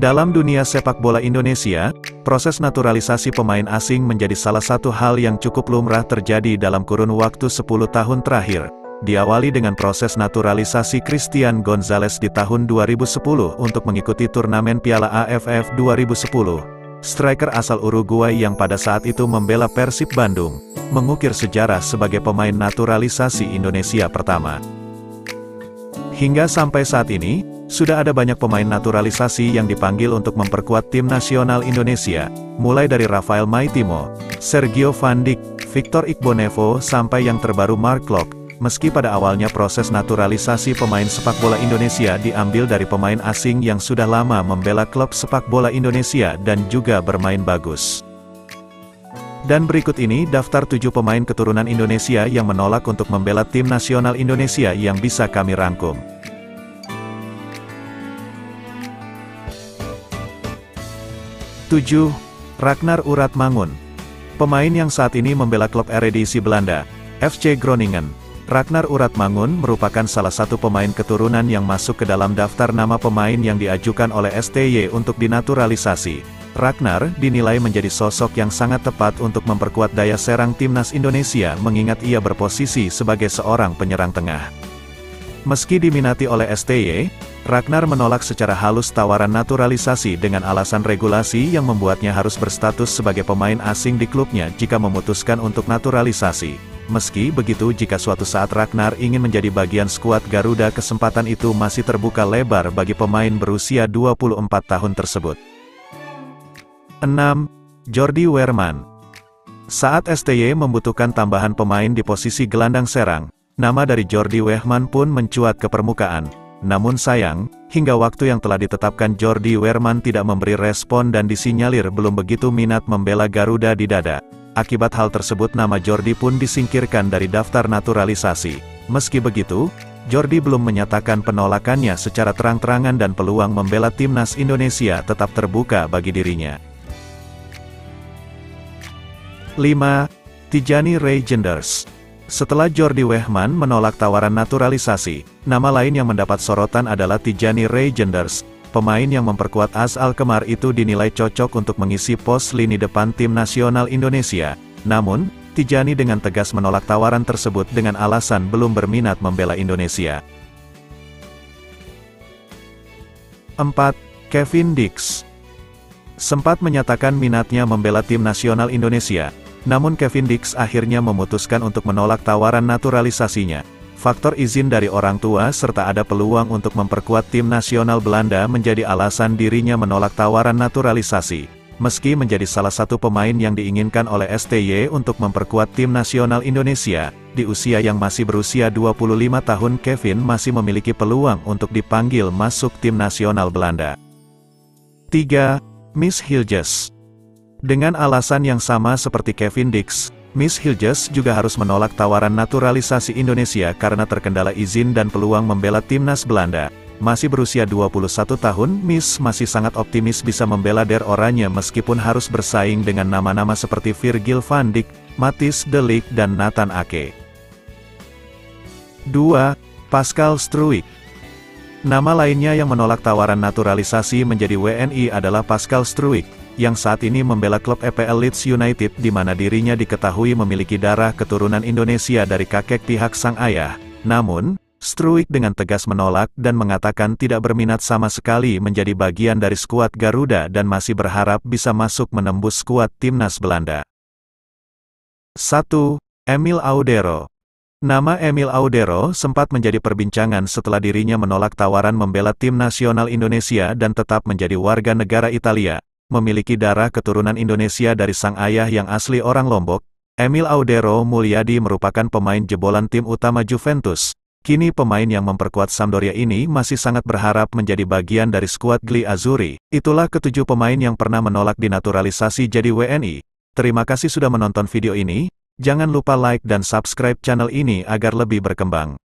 Dalam dunia sepak bola Indonesia, proses naturalisasi pemain asing menjadi salah satu hal yang cukup lumrah terjadi dalam kurun waktu 10 tahun terakhir. Diawali dengan proses naturalisasi Christian Gonzalez di tahun 2010 untuk mengikuti turnamen Piala AFF 2010. Striker asal Uruguay yang pada saat itu membela Persib Bandung, mengukir sejarah sebagai pemain naturalisasi Indonesia pertama. Hingga sampai saat ini, sudah ada banyak pemain naturalisasi yang dipanggil untuk memperkuat tim nasional Indonesia, mulai dari Rafael Maitimo, Sergio Van Dijk, Victor Igbonevo sampai yang terbaru Mark Klok. Meski pada awalnya proses naturalisasi pemain sepak bola Indonesia diambil dari pemain asing yang sudah lama membela klub sepak bola Indonesia dan juga bermain bagus. Dan berikut ini daftar 7 pemain keturunan Indonesia yang menolak untuk membela tim nasional Indonesia yang bisa kami rangkum. 7. Ragnar Uratmangun. Pemain yang saat ini membela klub Eredivisie Belanda, FC Groningen. Ragnar Uratmangun merupakan salah satu pemain keturunan yang masuk ke dalam daftar nama pemain yang diajukan oleh STY untuk dinaturalisasi. Ragnar dinilai menjadi sosok yang sangat tepat untuk memperkuat daya serang timnas Indonesia mengingat ia berposisi sebagai seorang penyerang tengah. Meski diminati oleh STY, Ragnar menolak secara halus tawaran naturalisasi dengan alasan regulasi yang membuatnya harus berstatus sebagai pemain asing di klubnya jika memutuskan untuk naturalisasi. Meski begitu, jika suatu saat Ragnar ingin menjadi bagian skuad Garuda, kesempatan itu masih terbuka lebar bagi pemain berusia 24 tahun tersebut. 6. Jordi Weerman. Saat STY membutuhkan tambahan pemain di posisi gelandang serang, nama dari Jordi Weerman pun mencuat ke permukaan. Namun sayang, hingga waktu yang telah ditetapkan Jordi Weerman tidak memberi respon dan disinyalir belum begitu minat membela Garuda di dada. Akibat hal tersebut nama Jordi pun disingkirkan dari daftar naturalisasi. Meski begitu, Jordi belum menyatakan penolakannya secara terang-terangan dan peluang membela timnas Indonesia tetap terbuka bagi dirinya. 5. Tijani Reijnders. Setelah Jordi Weerman menolak tawaran naturalisasi, nama lain yang mendapat sorotan adalah Tijani Reijnders. Pemain yang memperkuat AS Alkmaar itu dinilai cocok untuk mengisi pos lini depan tim nasional Indonesia. Namun, Tijani dengan tegas menolak tawaran tersebut dengan alasan belum berminat membela Indonesia. 4. Kevin Dix. Sempat menyatakan minatnya membela tim nasional Indonesia, namun Kevin Dix akhirnya memutuskan untuk menolak tawaran naturalisasinya. Faktor izin dari orang tua serta ada peluang untuk memperkuat tim nasional Belanda menjadi alasan dirinya menolak tawaran naturalisasi. Meski menjadi salah satu pemain yang diinginkan oleh STY untuk memperkuat tim nasional Indonesia, di usia yang masih berusia 25 tahun Kevin masih memiliki peluang untuk dipanggil masuk tim nasional Belanda. 3. Miss Hilges. Dengan alasan yang sama seperti Kevin Dix, Miss Hilges juga harus menolak tawaran naturalisasi Indonesia karena terkendala izin dan peluang membela timnas Belanda. Masih berusia 21 tahun, Miss masih sangat optimis bisa membela Der Oranje meskipun harus bersaing dengan nama-nama seperti Virgil van Dijk, Matthijs de Ligt dan Nathan Ake. 2. Pascal Struijk. Nama lainnya yang menolak tawaran naturalisasi menjadi WNI adalah Pascal Struijk, yang saat ini membela klub EPL Leeds United di mana dirinya diketahui memiliki darah keturunan Indonesia dari kakek pihak sang ayah. Namun, Struijk dengan tegas menolak dan mengatakan tidak berminat sama sekali menjadi bagian dari skuad Garuda dan masih berharap bisa masuk menembus skuad timnas Belanda. 1. Emil Audero. Nama Emil Audero sempat menjadi perbincangan setelah dirinya menolak tawaran membela tim nasional Indonesia dan tetap menjadi warga negara Italia. Memiliki darah keturunan Indonesia dari sang ayah yang asli orang Lombok, Emil Audero Mulyadi merupakan pemain jebolan tim utama Juventus. Kini pemain yang memperkuat Sampdoria ini masih sangat berharap menjadi bagian dari skuad Gli Azzurri. Itulah ketujuh pemain yang pernah menolak dinaturalisasi jadi WNI. Terima kasih sudah menonton video ini, jangan lupa like dan subscribe channel ini agar lebih berkembang.